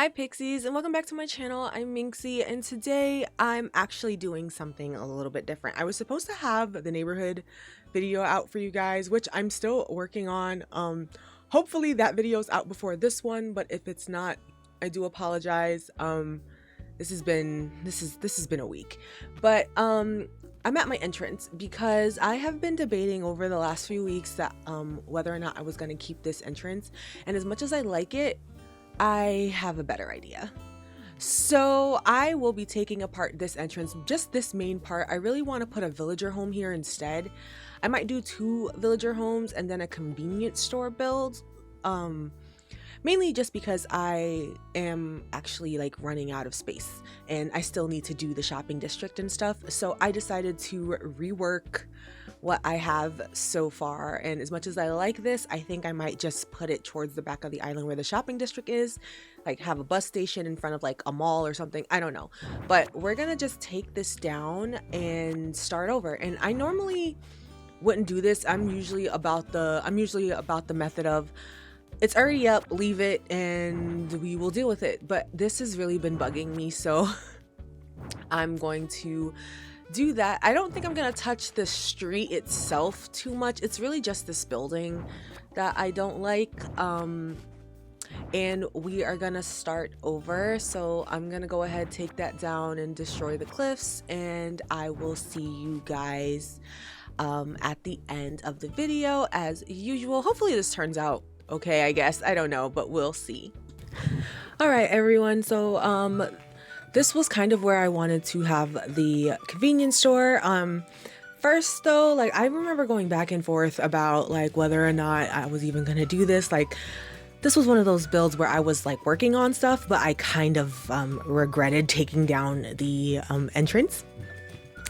Hi Pixies, and welcome back to my channel. I'm Minxie, and today I'm actually doing something a little bit different. I was supposed to have the neighborhood video out for you guys, which I'm still working on. Hopefully that video's out before this one, but if it's not, I do apologize. This has been a week. But I'm at my entrance because I have been debating over the last few weeks that whether or not I was going to keep this entrance, and as much as I like it, I have a better idea. So I will be taking apart this entrance, just this main part. I really want to put a villager home here instead. I might do 2 villager homes and then a convenience store build. Mainly just because I am actually like running out of space and I still need to do the shopping district and stuff. So I decided to rework what I have so far, and as much as I like this, I think I might just put it towards the back of the island where the shopping district is, like have a bus station in front of like a mall or something. I don't know, but we're gonna just take this down and start over. And I normally wouldn't do this. I'm usually about the method of, it's already up, leave it and we will deal with it. But this has really been bugging me, so I'm going to do that. I don't think I'm gonna touch the street itself too much. It's really just this building that I don't like. And we are gonna start over. So I'm gonna go ahead, take that down and destroy the cliffs, and I will see you guys at the end of the video as usual. Hopefully this turns out okay, I guess. I don't know, but we'll see. All right, everyone. So this was kind of where I wanted to have the convenience store. First though, like I remember going back and forth about like whether or not I was even gonna do this. Like this was one of those builds where I was like working on stuff, but I kind of regretted taking down the entrance.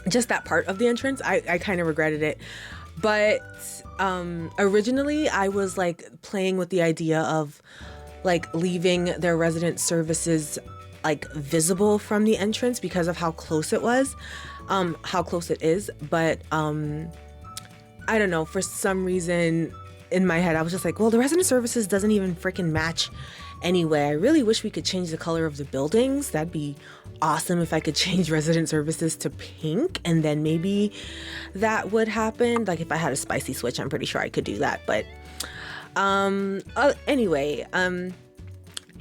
Just that part of the entrance, I kind of regretted it. But originally I was like playing with the idea of like leaving their resident services like visible from the entrance because of how close it was, how close it is. But I don't know, for some reason in my head I was just like, well, the resident services doesn't even freaking match anyway. I really wish we could change the color of the buildings. That'd be awesome if I could change resident services to pink, and then maybe that would happen. Like if I had a spicy switch, I'm pretty sure I could do that. But anyway,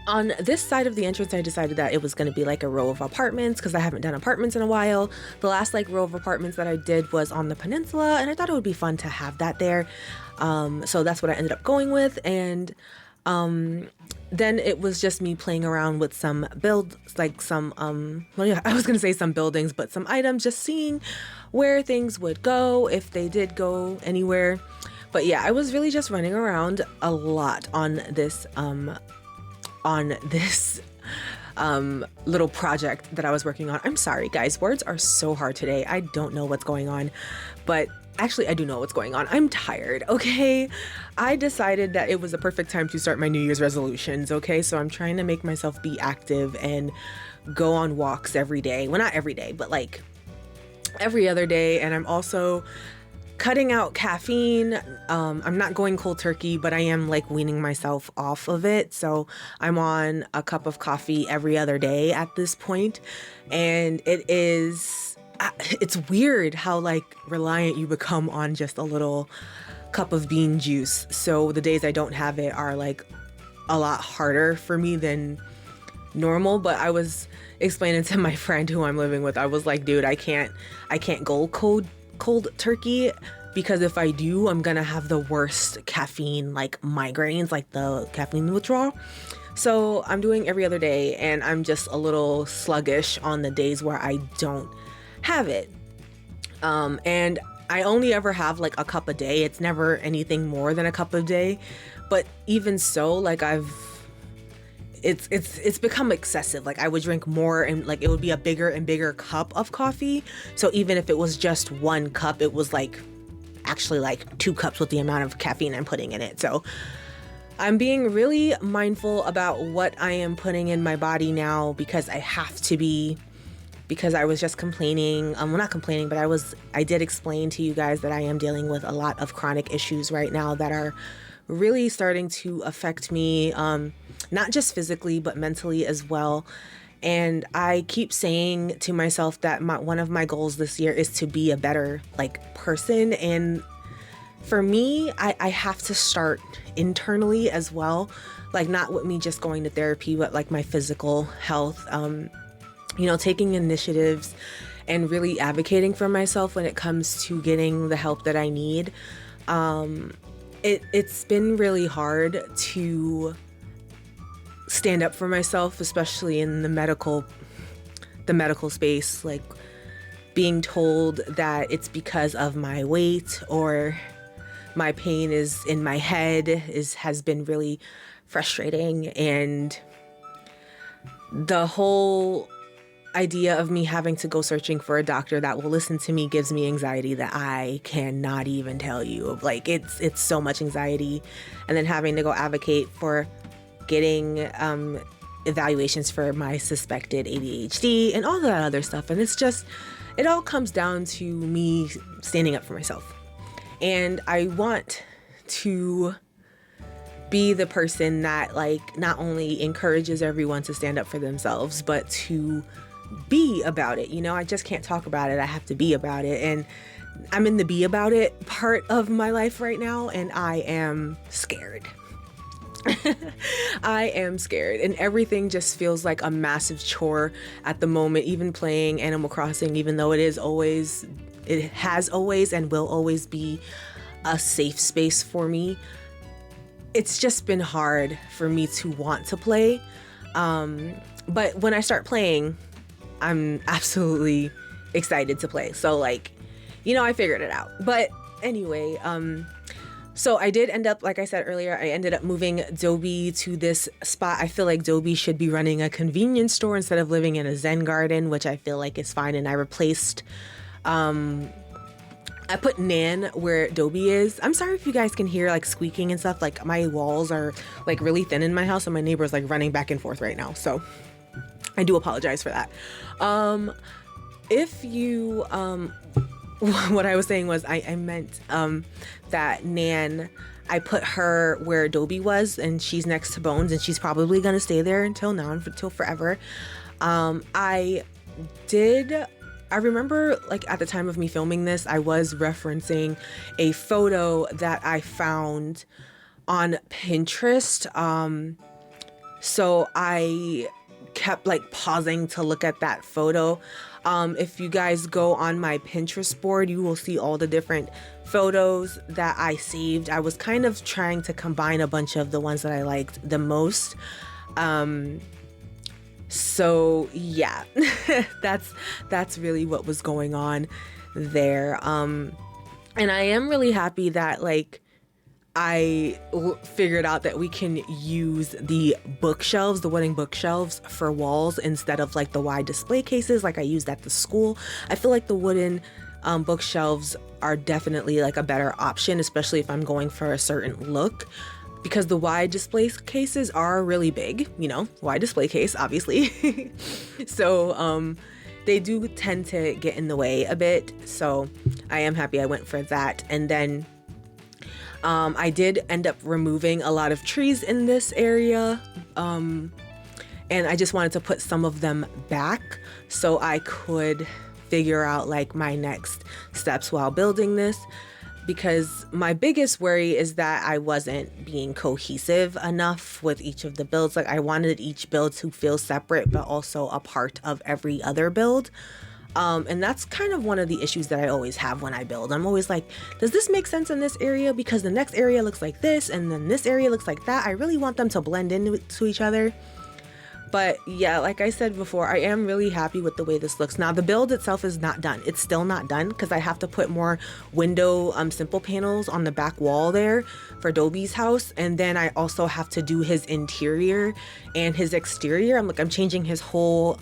on this side of the entrance, I decided that it was going to be like a row of apartments because I haven't done apartments in a while. The last like row of apartments that I did was on the peninsula, and I thought it would be fun to have that there. So that's what I ended up going with. And then it was just me playing around with some builds, like some well, yeah, I was gonna say some buildings, but some items, just seeing where things would go, if they did go anywhere. But yeah, I was really just running around a lot on this little project that I was working on. I'm sorry guys, words are so hard today. I don't know what's going on, but actually I do know what's going on. I'm tired, okay? I decided that it was the perfect time to start my New Year's resolutions, okay? So I'm trying to make myself be active and go on walks every day. Well, not every day, but like every other day. And I'm also cutting out caffeine. I'm not going cold turkey, but I am like weaning myself off of it. So I'm on a cup of coffee every other day at this point. And it's weird how like reliant you become on just a little cup of bean juice. So the days I don't have it are like a lot harder for me than normal. But I was explaining to my friend who I'm living with, I was like, dude, I can't go cold turkey, because if I do, I'm gonna have the worst caffeine like migraines, like the caffeine withdrawal. So I'm doing every other day, and I'm just a little sluggish on the days where I don't have it. And I only ever have like a cup a day. It's never anything more than a cup a day. But even so, like it's become excessive. Like I would drink more, and like it would be a bigger and bigger cup of coffee. So even if it was just 1 cup, it was like actually like 2 cups with the amount of caffeine I'm putting in it. So I'm being really mindful about what I am putting in my body now, because I have to be, because I was just complaining. Well, not complaining, but I did explain to you guys that I am dealing with a lot of chronic issues right now that are really starting to affect me, not just physically, but mentally as well. And I keep saying to myself that one of my goals this year is to be a better like person. And for me, I have to start internally as well. Like not with me just going to therapy, but like my physical health, taking initiatives and really advocating for myself when it comes to getting the help that I need. It's been really hard to stand up for myself, especially in the medical space, like being told that it's because of my weight or my pain is in my head has been really frustrating. And the whole idea of me having to go searching for a doctor that will listen to me gives me anxiety that I cannot even tell you. Like it's so much anxiety. And then having to go advocate for getting evaluations for my suspected ADHD and all that other stuff. And it all comes down to me standing up for myself. And I want to be the person that like not only encourages everyone to stand up for themselves, but to be about it. I just can't talk about it. I have to be about it. And I'm in the be about it part of my life right now, and I am scared. I am scared, and everything just feels like a massive chore at the moment. Even playing Animal Crossing, even though it has always and will always be a safe space for me, it's just been hard for me to want to play. But when I start playing, I'm absolutely excited to play. So I figured it out. But anyway, so I did end up, like I said earlier, I ended up moving Dobie to this spot. I feel like Dobie should be running a convenience store instead of living in a Zen garden, which I feel like is fine. And I replaced, I put Nan where Dobie is. I'm sorry if you guys can hear like squeaking and stuff. Like my walls are like really thin in my house, and my neighbor's like running back and forth right now. So I do apologize for that. If you, what I was saying was I meant that Nan, I put her where Dobie was, and she's next to Bones, and she's probably gonna stay there until now, until forever. I remember like at the time of me filming this, I was referencing a photo that I found on Pinterest. So I kept like pausing to look at that photo. If you guys go on my Pinterest board, you will see all the different photos that I saved. I was kind of trying to combine a bunch of the ones that I liked the most. So yeah, that's really what was going on there. And I am really happy that like I figured out that we can use the bookshelves, the wooden bookshelves for walls instead of like the wide display cases like I used at the school. I feel like the wooden bookshelves are definitely like a better option, especially if I'm going for a certain look, because the wide display cases are really big, wide display case, obviously. So they do tend to get in the way a bit. So I am happy I went for that. And then I did end up removing a lot of trees in this area. And I just wanted to put some of them back so I could figure out like my next steps while building this. Because my biggest worry is that I wasn't being cohesive enough with each of the builds. Like I wanted each build to feel separate, but also a part of every other build. And that's kind of one of the issues that I always have when I build. I'm always like, does this make sense in this area? Because the next area looks like this, and then this area looks like that. I really want them to blend into each other. But yeah, like I said before, I am really happy with the way this looks. Now, the build itself is not done. It's still not done because I have to put more window simple panels on the back wall there for Dobie's house. And then I also have to do his interior and his exterior. I'm changing his whole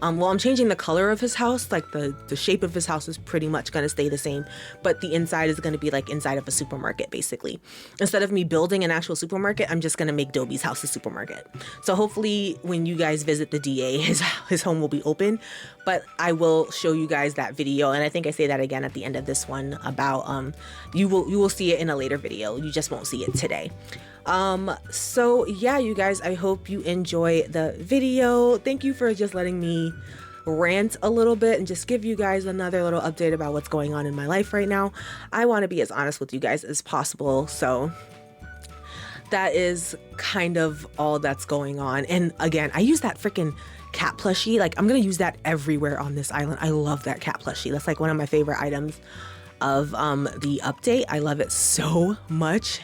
Well, I'm changing the color of his house. Like the shape of his house is pretty much going to stay the same, but the inside is going to be like inside of a supermarket, basically. Instead of me building an actual supermarket, I'm just going to make Dobie's house a supermarket. So hopefully when you guys visit the DA, his home will be open, but I will show you guys that video. And I think I say that again at the end of this one about, you will see it in a later video. You just won't see it today. So yeah, you guys, I hope you enjoy the video. Thank you for just letting me rant a little bit and just give you guys another little update about what's going on in my life right now. I want to be as honest with you guys as possible. So that is kind of all that's going on. And again, I use that freaking cat plushie. Like, I'm going to use that everywhere on this island. I love that cat plushie. That's like one of my favorite items of, the update. I love it so much.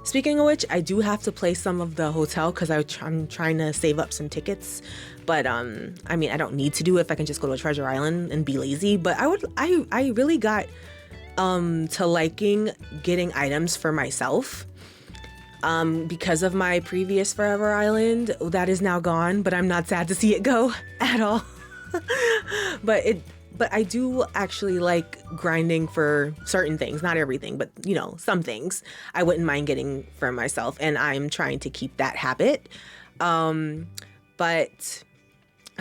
Speaking of which, I do have to play some of the hotel because I'm trying to save up some tickets. But I mean, I don't need to do it if I can just go to Treasure Island and be lazy. But I really got to liking getting items for myself because of my previous Forever Island. That is now gone, but I'm not sad to see it go at all. But I do actually like grinding for certain things, not everything, but you know, some things I wouldn't mind getting for myself, and I'm trying to keep that habit. But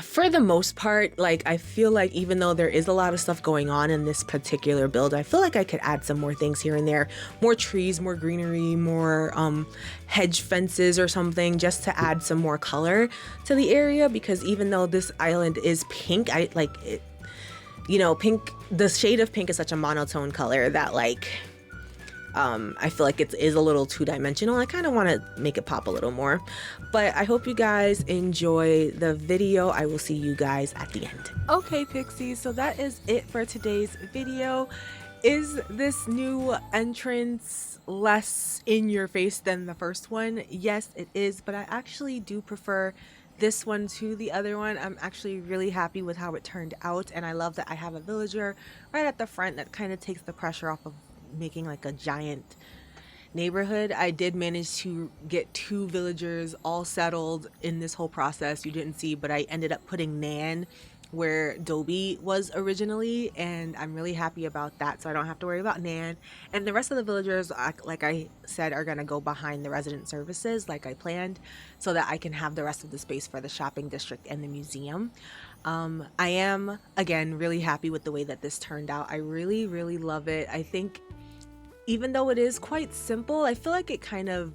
for the most part, like, I feel like even though there is a lot of stuff going on in this particular build, I feel like I could add some more things here and there, more trees, more greenery, more hedge fences or something, just to add some more color to the area. Because even though this island is pink, I like it. You know, pink, the shade of pink is such a monotone color that, like, I feel like it is a little two-dimensional. I kind of want to make it pop a little more. But I hope you guys enjoy the video. I will see you guys at the end. Okay, Pixies, so that is it for today's video. Is this new entrance less in your face than the first one? Yes, it is, but I actually do prefer this one to the other one. I'm actually really happy with how it turned out, and I love that I have a villager right at the front that kind of takes the pressure off of making like a giant neighborhood. I did manage to get 2 villagers all settled in this whole process. You didn't see, but I ended up putting Nan where Dobie was originally, and I'm really happy about that, so I don't have to worry about Nan. And the rest of the villagers, like I said, are gonna go behind the resident services like I planned, so that I can have the rest of the space for the shopping district and the museum. I am, again, really happy with the way that this turned out. I really, really love it. I think even though it is quite simple, I feel like it kind of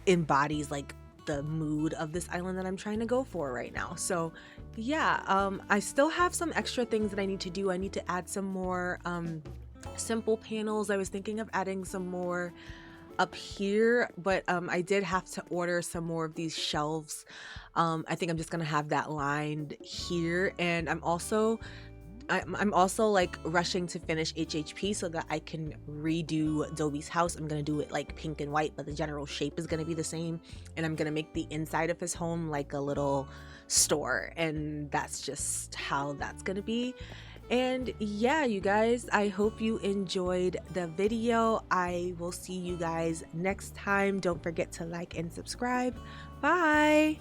embodies like the mood of this island that I'm trying to go for right now. So yeah, I still have some extra things that I need to do. I need to add some more simple panels. I was thinking of adding some more up here, but I did have to order some more of these shelves. I think I'm just gonna have that lined here, and I'm also like rushing to finish HHP so that I can redo Dobie's house. I'm gonna do it like pink and white, but the general shape is gonna be the same, and I'm gonna make the inside of his home like a little store, and that's just how that's gonna be. And yeah, you guys, I hope you enjoyed the video. I will see you guys next time. Don't forget to like and subscribe. Bye.